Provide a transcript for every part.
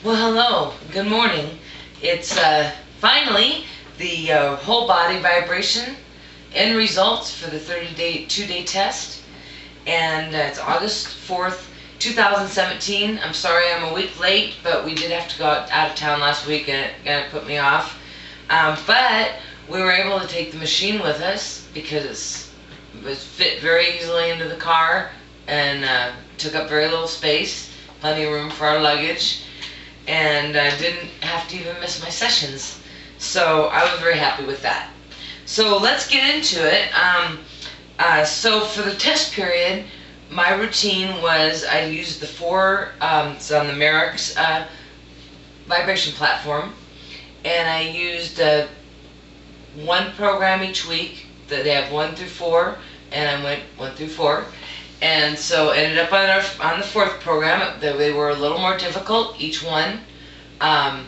Well, hello. Good morning. It's finally the whole body vibration end results for the 2-day test, and it's August 4th, 2017. I'm sorry I'm a week late, but we did have to go out of town last week, and it put me off. But we were able to take the machine with us because it was fit very easily into the car and took up very little space, plenty of room for our luggage, and I didn't have to even miss my sessions. So I was very happy with that. So let's get into it. So for the test period, my routine was I used the it's on the Merax vibration platform, and I used one program each week. They have 1 through 4, and I went 1 through 4. And so ended up on the 4th program. They were a little more difficult, each one. And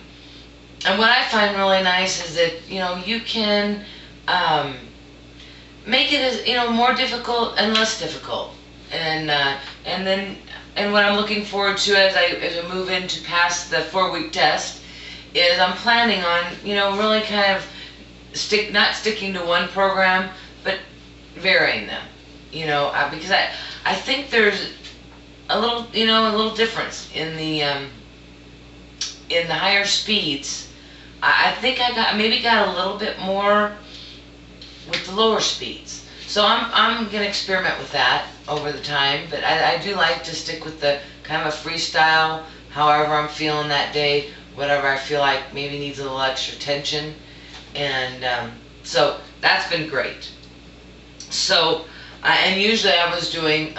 what I find really nice is that, you can make it as, more difficult and less difficult. And what I'm looking forward to as I move into past the 4-week test is I'm planning on, really kind of not sticking to one program, but varying them. Because I think there's a little difference in the higher speeds. I think I maybe got a little bit more with the lower speeds. So I'm gonna experiment with that over the time, but I do like to stick with the kind of a freestyle, however I'm feeling that day, whatever I feel like maybe needs a little extra tension, and so that's been great. So and usually I was doing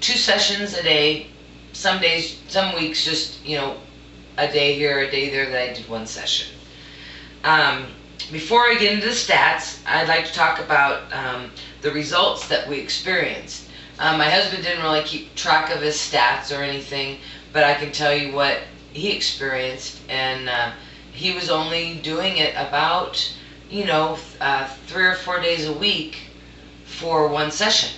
2 sessions a day. Some days, some weeks, just a day here, a day there that I did 1 session. Before I get into the stats, I'd like to talk about the results that we experienced. My husband didn't really keep track of his stats or anything, but I can tell you what he experienced, and he was only doing it about 3 or 4 days a week for 1 session,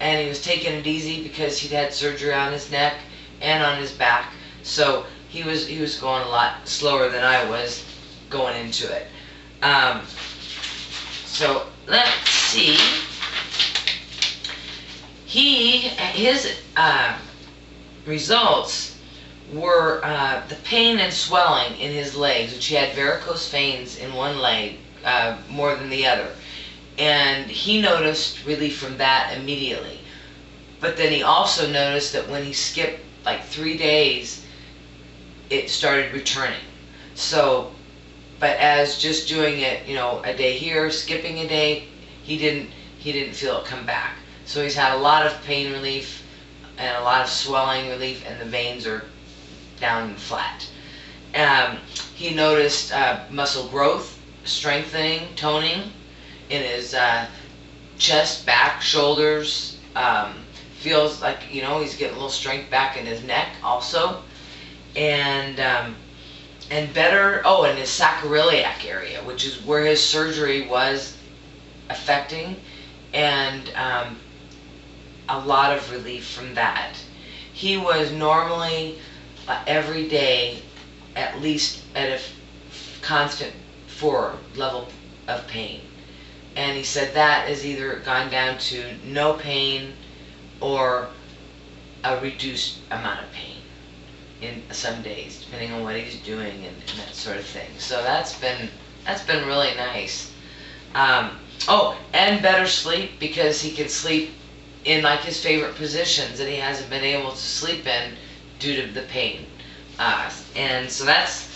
and he was taking it easy because he'd had surgery on his neck and on his back, so he was going a lot slower than I was going into it. So let's see. His results were the pain and swelling in his legs, which he had varicose veins in one leg more than the other. And he noticed relief from that immediately. But then he also noticed that when he skipped like 3 days, it started returning. So, but as just doing it, a day here, skipping a day, he didn't feel it come back. So he's had a lot of pain relief and a lot of swelling relief, and the veins are down and flat. He noticed muscle growth, strengthening, toning in his chest, back, shoulders. Feels like he's getting a little strength back in his neck also, and better. Oh, in his sacroiliac area, which is where his surgery was affecting, and a lot of relief from that. He was normally every day at least at a constant 4 level of pain. And he said that has either gone down to no pain or a reduced amount of pain in some days, depending on what he's doing and that sort of thing. So that's been really nice. Oh, and better sleep, because he can sleep in like his favorite positions that he hasn't been able to sleep in due to the pain. And so that's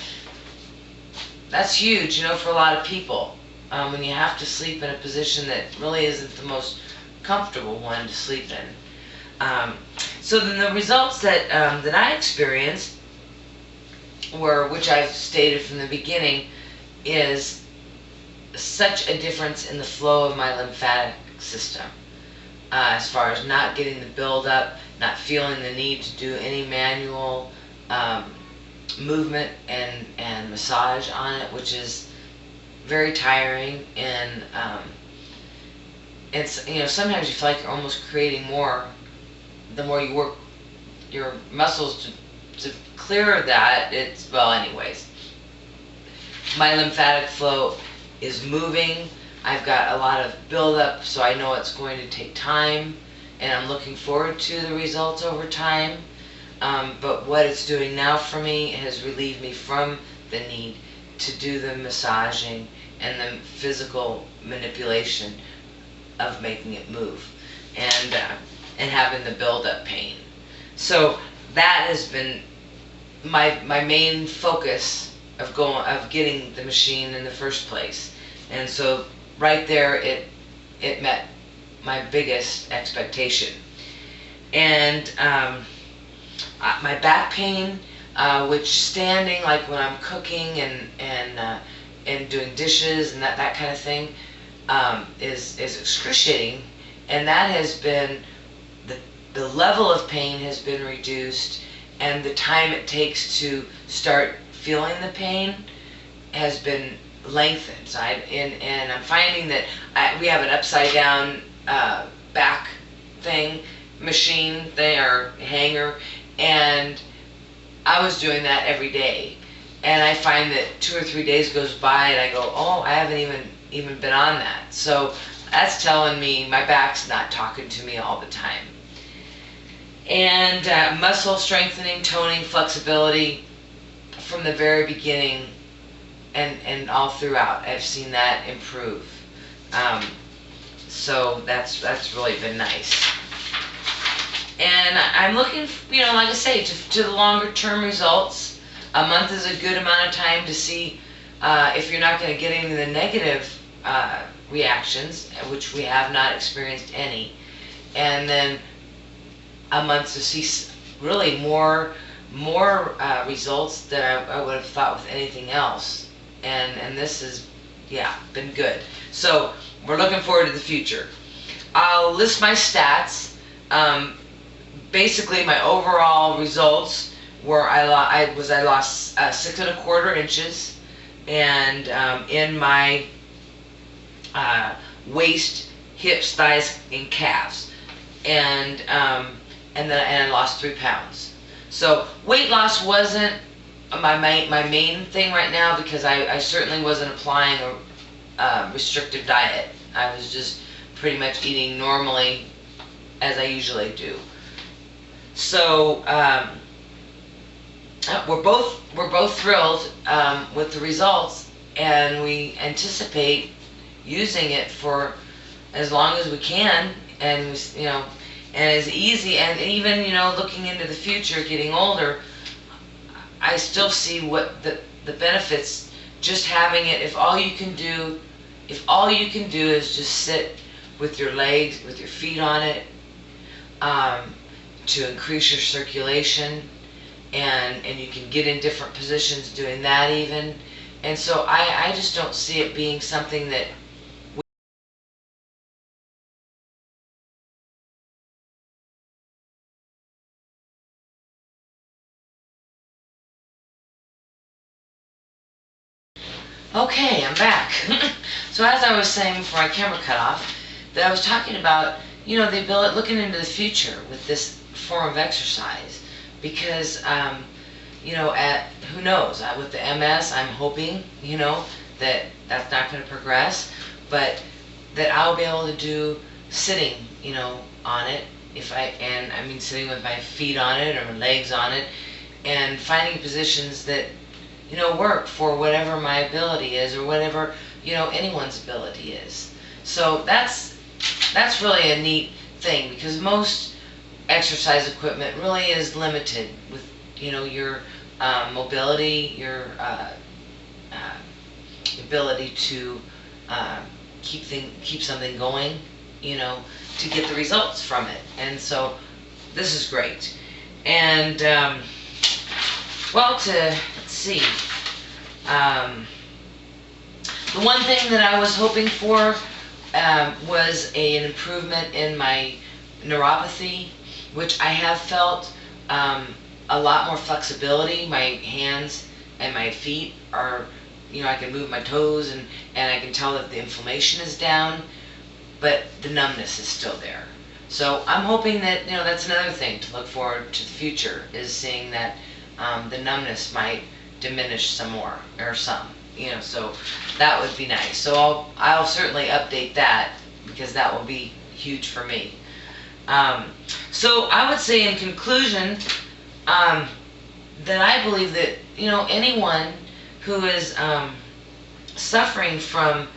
huge, for a lot of people. When you have to sleep in a position that really isn't the most comfortable one to sleep in. So then the results that I experienced were, which I've stated from the beginning, is such a difference in the flow of my lymphatic system. As far as not getting the buildup, not feeling the need to do any manual movement and massage on it, which is very tiring, and it's sometimes you feel like you're almost creating more the more you work your muscles to clear that, it's, well, anyways, my lymphatic flow is moving. I've got a lot of buildup, so I know it's going to take time, and I'm looking forward to the results over time. But what it's doing now for me has relieved me from the need to do the massaging and the physical manipulation of making it move, and having the build-up pain. So that has been my main focus of getting the machine in the first place. And so right there, it met my biggest expectation. And my back pain, which standing, like when I'm cooking and doing dishes and that kind of thing, is excruciating, and that has been the level of pain has been reduced, and the time it takes to start feeling the pain has been lengthened. So and I'm finding that we have an upside down back machine thing or hanger, and I was doing that every day, and I find that 2 or 3 days goes by and I go, oh, I haven't even been on that. So that's telling me my back's not talking to me all the time. And muscle strengthening, toning, flexibility from the very beginning and all throughout, I've seen that improve. So that's really been nice. And I'm looking, like I say, to the longer term results. A month is a good amount of time to see if you're not going to get any of the negative reactions, which we have not experienced any. And then a month to see really more results than I would have thought with anything else. And this has, been good. So we're looking forward to the future. I'll list my stats. Basically, my overall results were I lost 6 1/4 inches, and in my waist, hips, thighs, and calves, and I lost 3 pounds. So weight loss wasn't my main thing right now, because I certainly wasn't applying a restrictive diet. I was just pretty much eating normally as I usually do. So we're both thrilled with the results, and we anticipate using it for as long as we can, and and as easy, and even looking into the future, getting older, I still see what the benefits just having it. If all you can do is just sit with your legs, with your feet on it, to increase your circulation, and you can get in different positions doing that even. And so I just don't see it being something that Okay, I'm back. So as I was saying before my camera cut off, that I was talking about, the ability, looking into the future with this form of exercise, because, who knows, with the MS, I'm hoping, that that's not going to progress, but that I'll be able to do sitting, on it, sitting with my feet on it or my legs on it, and finding positions that work for whatever my ability is, or whatever, anyone's ability is. So that's really a neat thing, because most exercise equipment really is limited with, your mobility, your ability to keep something going, to get the results from it. And so this is great. And let's see. The one thing that I was hoping for was an improvement in my neuropathy, which I have felt a lot more flexibility. My hands and my feet are, I can move my toes, and I can tell that the inflammation is down, but the numbness is still there. So I'm hoping that, that's another thing to look forward to the future, is seeing that the numbness might diminish some more, or some, so that would be nice. So I'll certainly update that, because that will be huge for me. So I would say in conclusion, that I believe that, anyone who is suffering from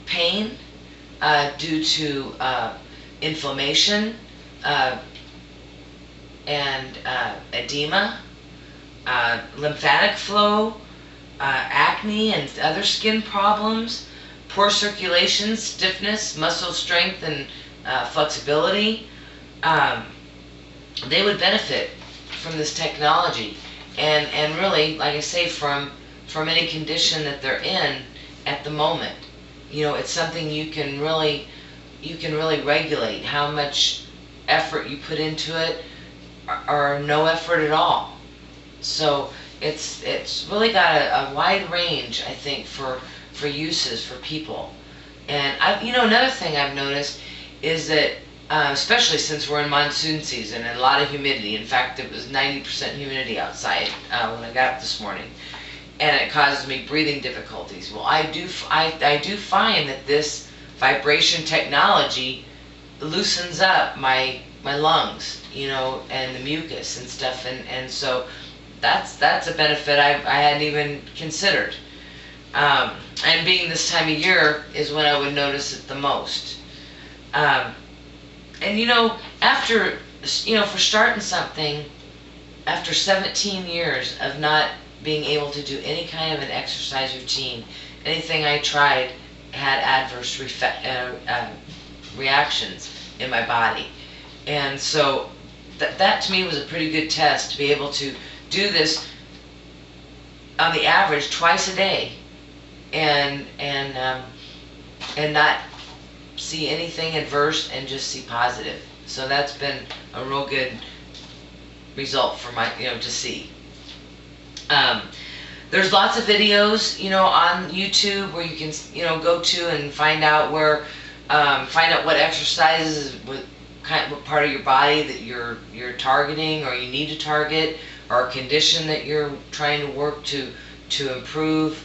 pain due to inflammation and edema, lymphatic flow, acne and other skin problems, poor circulation, stiffness, muscle strength, and flexibility, they would benefit from this technology, and really, like I say, from any condition that they're in at the moment. It's something you can really regulate how much effort you put into it, or no effort at all. So it's really got a wide range, I think, for uses for people. And another thing I've noticed is that especially since we're in monsoon season and a lot of humidity. In fact, it was 90% humidity outside when I got up this morning, and it causes me breathing difficulties. Well, I do find that this vibration technology loosens up my lungs, and the mucus and stuff, and so that's a benefit I hadn't even considered. And being this time of year is when I would notice it the most. And after, for starting something, after 17 years of not being able to do any kind of an exercise routine, anything I tried had adverse reactions in my body. And so that to me was a pretty good test, to be able to do this on the average twice a day, and not see anything adverse, and just see positive. So that's been a real good result for my, to see. There's lots of videos, on YouTube where you can, go to and find out what exercises, what part of your body that you're targeting, or you need to target, or a condition that you're trying to work to improve.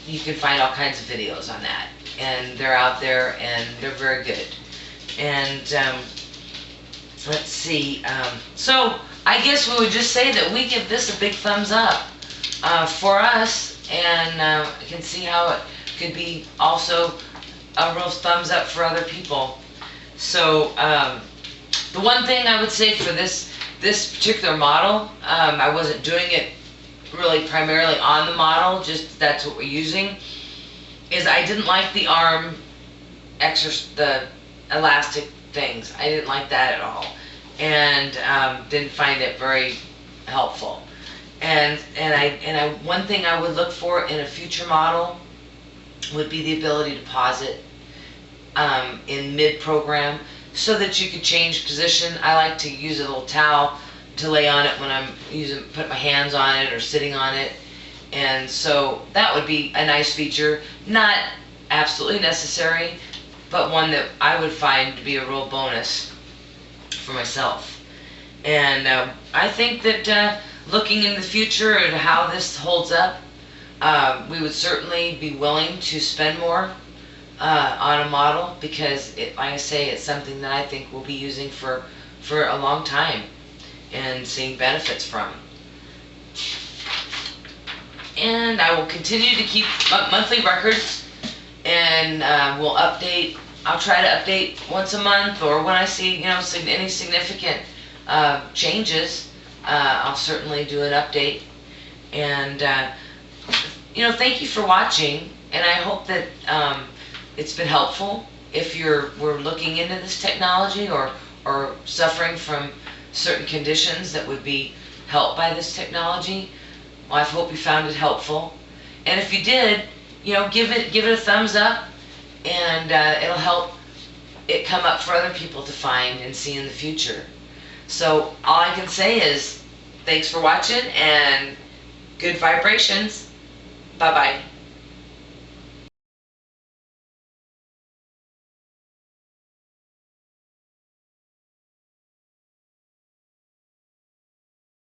You can find all kinds of videos on that, and they're out there, and they're very good. And let's see, so I guess we would just say that we give this a big thumbs up for us, and I can see how it could be also a real thumbs up for other people. So the one thing I would say for this particular model, I wasn't doing it really primarily on the model, just that's what we're using, is I didn't like the arm the elastic things. I didn't like that at all, and didn't find it very helpful. And one thing I would look for in a future model would be the ability to pause it in mid-program, so that you could change position. I like to use a little towel to lay on it when I'm put my hands on it or sitting on it, and so that would be a nice feature. Not absolutely necessary, but one that I would find to be a real bonus for myself. And I think that looking in the future at how this holds up, we would certainly be willing to spend more on a model, because like I say, it's something that I think we'll be using for a long time and seeing benefits from. And I will continue to keep monthly records, and we'll update. I'll try to update once a month, or when I see any significant changes, I'll certainly do an update. And thank you for watching, and I hope that it's been helpful. If we're looking into this technology, or suffering from certain conditions that would be helped by this technology, well, I hope you found it helpful. And if you did, give it a thumbs up, and it'll help it come up for other people to find and see in the future. So all I can say is thanks for watching, and good vibrations. Bye-bye.